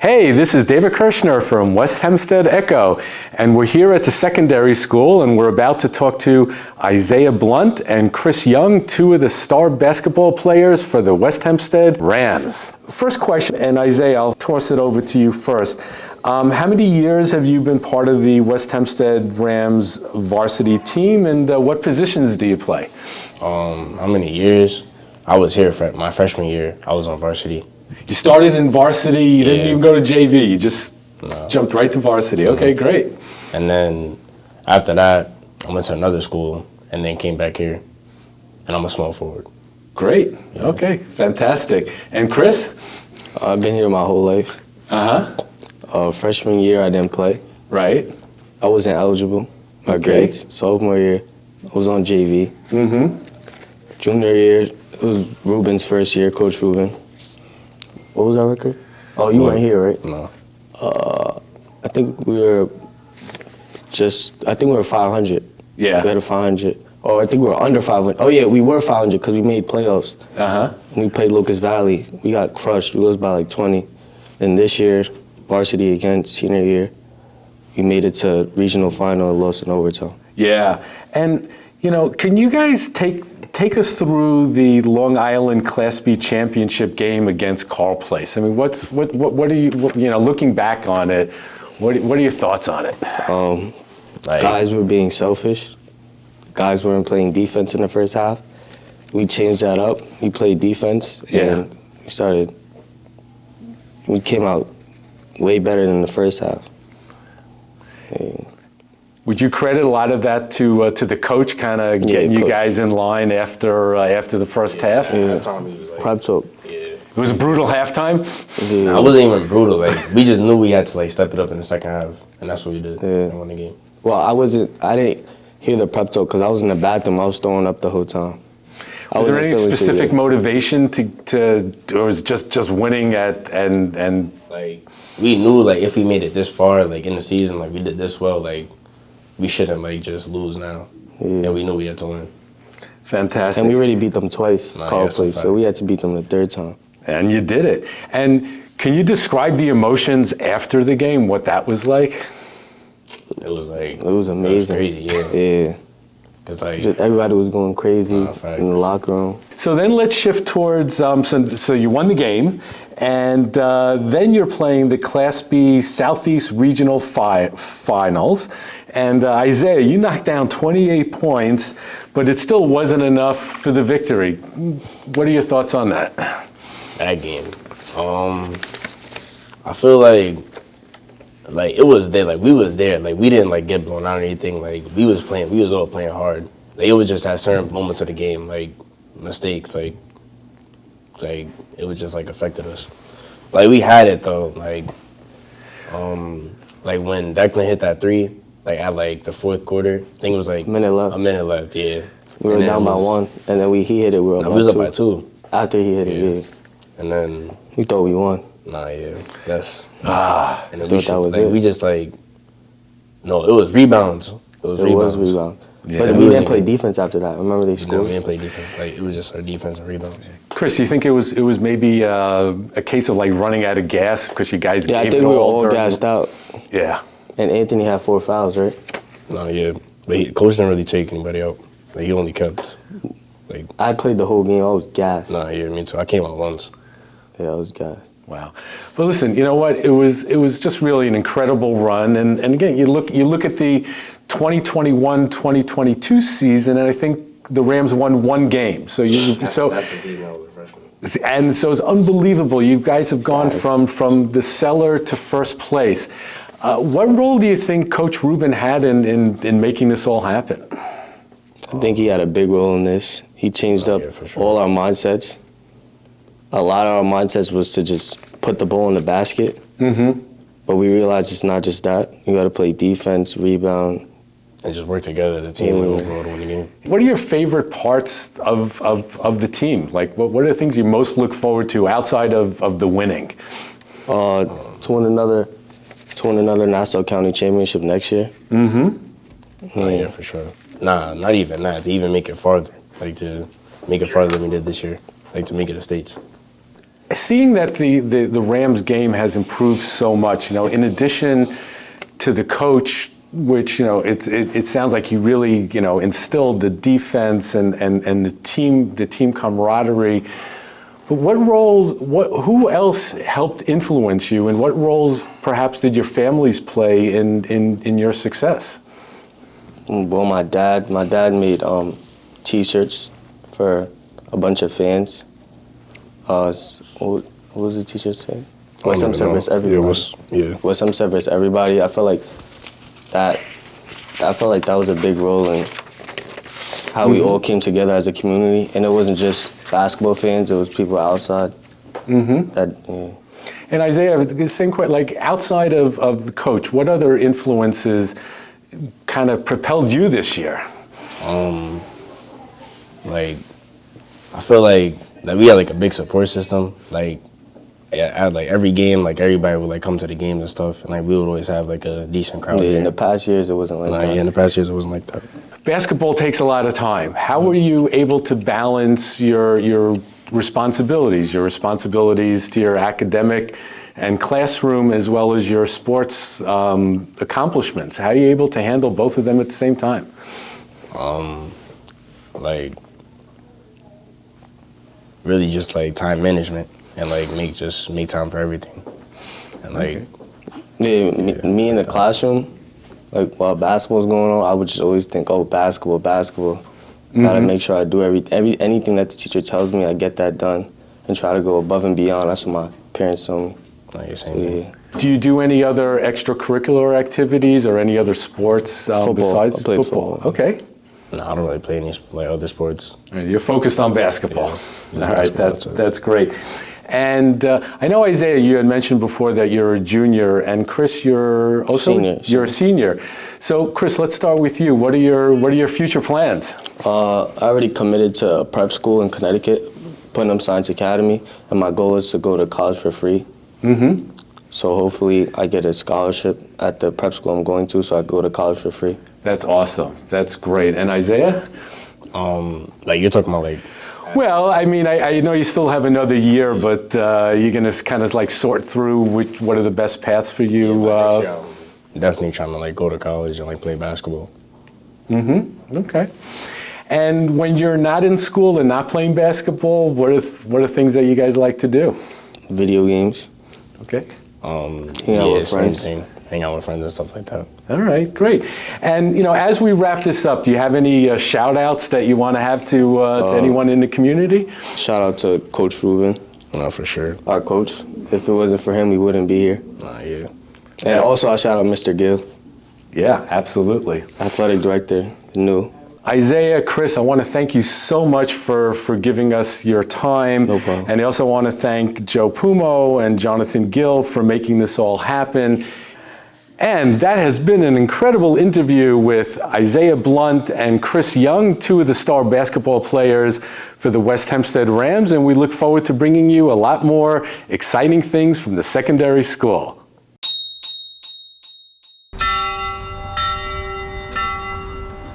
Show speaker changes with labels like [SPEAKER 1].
[SPEAKER 1] Hey, this is David Kirshner from West Hempstead Echo, and we're here at the secondary school, and we're about to talk to Isaiah Blunt and Chris Young, two of the star basketball players for the West Hempstead Rams. First question, and Isaiah, I'll toss it over to you first. How many years have you been part of the West Hempstead Rams varsity team, and what positions do you play?
[SPEAKER 2] How many years? I was here for my freshman year. I was on varsity.
[SPEAKER 1] You started in varsity, you didn't even go to JV, you just jumped right to varsity. Okay, great.
[SPEAKER 2] And then after that, I went to another school and then came back here, and I'm a small forward.
[SPEAKER 1] Great, okay, fantastic. And Chris?
[SPEAKER 3] I've been here my whole life. Freshman year, I didn't play.
[SPEAKER 1] Right.
[SPEAKER 3] I wasn't eligible. My grades. Sophomore year, I was on JV. Junior year, it was Ruben's first year, Coach Ruben. What was our record? Oh, you weren't here, right?
[SPEAKER 2] No.
[SPEAKER 3] I think we were 500.
[SPEAKER 1] Yeah.
[SPEAKER 3] We had a 500. Oh, I think we were under 500. Oh, yeah, we were 500 because we made playoffs. And we played Locust Valley. We got crushed. We lost by like 20. Then this year, varsity again, senior year, we made it to regional final and lost in overtime.
[SPEAKER 1] Yeah, and you know, can you guys take us through the Long Island Class B championship game against Carl Place? I mean, what are you looking back on it? What are your thoughts on it?
[SPEAKER 3] Guys were being selfish. Guys weren't playing defense in the first half. We changed that up. We played defense, and we came out way better than the first half.
[SPEAKER 1] Would you credit a lot of that to the coach kind of getting you guys in line after the first half?
[SPEAKER 3] Yeah. Prep talk.
[SPEAKER 1] It was a brutal halftime?
[SPEAKER 2] It wasn't even brutal. Like, we just knew we had to step it up in the second half, and that's what we did and won the game.
[SPEAKER 3] Well, I didn't hear the prep talk because I was in the bathroom. I was throwing up the whole time.
[SPEAKER 1] Was there any specific motivation to or was it just winning and
[SPEAKER 2] like, we knew like if we made it this far like in the season, like we did this well, like we shouldn't like just lose now. And we knew we had to win.
[SPEAKER 1] Fantastic.
[SPEAKER 3] And we already beat them twice, Carl Place, so we had to beat them the third time.
[SPEAKER 1] And you did it. And can you describe the emotions after the game, what that was like?
[SPEAKER 2] It was like,
[SPEAKER 3] it was amazing.
[SPEAKER 2] It was crazy, yeah. Cause like
[SPEAKER 3] just everybody was going crazy in the locker room.
[SPEAKER 1] So then let's shift towards, so you won the game, and then you're playing the Class B Southeast Regional Finals. And Isaiah, you knocked down 28 points, but it still wasn't enough for the victory. What are your thoughts on that?
[SPEAKER 2] That game, I feel like it was there, like we was there, like we didn't like get blown out or anything. Like we was all playing hard. Like it was just at certain moments of the game, like mistakes, like it was just like affected us. Like we had it though, like when Declan hit that three, like at like the fourth quarter, I think it was like a minute left, yeah.
[SPEAKER 3] We were down by 1, and then he hit it. We
[SPEAKER 2] was up by 2.
[SPEAKER 3] After he hit it,
[SPEAKER 2] and then
[SPEAKER 3] we thought we won.
[SPEAKER 2] Nah, yeah, that's and then
[SPEAKER 3] it
[SPEAKER 2] was rebounds. It was
[SPEAKER 3] rebounds.
[SPEAKER 1] Yeah.
[SPEAKER 3] But we didn't play defense after that. Remember they scored?
[SPEAKER 2] No, we didn't play defense. Like it was just our defense and rebounds.
[SPEAKER 1] Chris, you think it was maybe a case of like running out of gas because you guys gave
[SPEAKER 3] I think
[SPEAKER 1] it
[SPEAKER 3] we were
[SPEAKER 1] all
[SPEAKER 3] gassed out.
[SPEAKER 1] Yeah.
[SPEAKER 3] And Anthony had 4 fouls, right?
[SPEAKER 2] No, yeah, but coach didn't really take anybody out. Like he only kept like.
[SPEAKER 3] I played the whole game. I was gassed.
[SPEAKER 2] Nah, yeah, me too. I came out once.
[SPEAKER 3] Yeah, I was gassed.
[SPEAKER 1] Wow. But listen, you know what? It was just really an incredible run. And again, you look at the 2021-2022 season, and I think the Rams won 1 game. So
[SPEAKER 2] that's the season I was a freshman.
[SPEAKER 1] And so it's unbelievable. You guys have gone from the cellar to first place. What role do you think Coach Ruben had in making this all happen?
[SPEAKER 3] I think he had a big role in this. He changed up all our mindsets. A lot of our mindsets was to just put the ball in the basket. But we realized it's not just that. You got to play defense, rebound.
[SPEAKER 2] And just work together as a team overall to win the game.
[SPEAKER 1] What are your favorite parts of the team? Like, what are the things you most look forward to outside of the winning?
[SPEAKER 3] To win another Nassau County championship next year.
[SPEAKER 2] Yeah, for sure. Nah, not even that. To even make it farther. Like to make it farther than we did this year. Like to make it to states.
[SPEAKER 1] seeing that the Rams game has improved so much, in addition to the coach, which, it sounds like he really, instilled the defense and the team camaraderie. But who else helped influence you, and what roles perhaps did your families play in your success?
[SPEAKER 3] Well, my dad made T-shirts for a bunch of fans. What was the T-shirt saying? West Hempstead Rams, everybody. West Hempstead Rams, everybody. I felt like that was a big role in how we all came together as a community, and it wasn't just basketball fans; it was people outside.
[SPEAKER 1] And Isaiah, the same question. Like outside of the coach, what other influences kind of propelled you this year?
[SPEAKER 2] Like I feel like we had like a big support system. Like at like every game, like everybody would like come to the games and stuff, and like we would always have like a decent crowd.
[SPEAKER 3] Yeah, in the past years, it wasn't like that.
[SPEAKER 2] Yeah, in the past years, it wasn't like that.
[SPEAKER 1] Basketball takes a lot of time. How were you able to balance your responsibilities to your academic and classroom, as well as your sports accomplishments? How are you able to handle both of them at the same time?
[SPEAKER 2] Like really just like time management and like make time for everything. And like
[SPEAKER 3] me in the classroom, like while basketball's going on, I would just always think, oh, basketball. Gotta make sure I do anything that the teacher tells me, I get that done and try to go above and beyond. That's what my parents told me.
[SPEAKER 1] Do you do any other extracurricular activities or any other sports besides
[SPEAKER 3] I played football?
[SPEAKER 1] Okay.
[SPEAKER 2] No, I don't really play any like other sports.
[SPEAKER 1] You're focused on basketball.
[SPEAKER 2] Yeah.
[SPEAKER 1] All right, that's great. And I know, Isaiah, you had mentioned before that you're a junior, and Chris, you're also
[SPEAKER 3] senior.
[SPEAKER 1] A senior. So, Chris, let's start with you. What are your future plans?
[SPEAKER 3] I already committed to a prep school in Connecticut, Putnam Science Academy, and my goal is to go to college for free. So hopefully I get a scholarship at the prep school I'm going to, so I go to college for free.
[SPEAKER 1] That's awesome. That's great. And Isaiah?
[SPEAKER 2] Like you're talking about like.
[SPEAKER 1] Well, I mean, I know you still have another year, but you're going to kind of like sort through what are the best paths for you.
[SPEAKER 2] Definitely trying to like go to college and like play basketball.
[SPEAKER 1] Okay. And when you're not in school and not playing basketball, what are things that you guys like to do?
[SPEAKER 3] Video games.
[SPEAKER 1] Okay.
[SPEAKER 3] Hang out with friends.
[SPEAKER 2] Hang out with friends and stuff like that.
[SPEAKER 1] All right, great. And as we wrap this up, do you have any shout outs that you want to have to anyone in the community?
[SPEAKER 3] Shout out to Coach Ruben.
[SPEAKER 2] No, for sure.
[SPEAKER 3] Our coach. If it wasn't for him, we wouldn't be here.
[SPEAKER 2] Yeah.
[SPEAKER 3] And also I shout out Mr. Gill.
[SPEAKER 1] Yeah, absolutely.
[SPEAKER 3] Athletic director, new.
[SPEAKER 1] Isaiah, Chris, I want to thank you so much for giving us your time.
[SPEAKER 3] No problem.
[SPEAKER 1] And I also want to thank Joe Pumo and Jonathan Gill for making this all happen. And that has been an incredible interview with Isaiah Blunt and Chris Young, two of the star basketball players for the West Hempstead Rams. And we look forward to bringing you a lot more exciting things from the secondary school.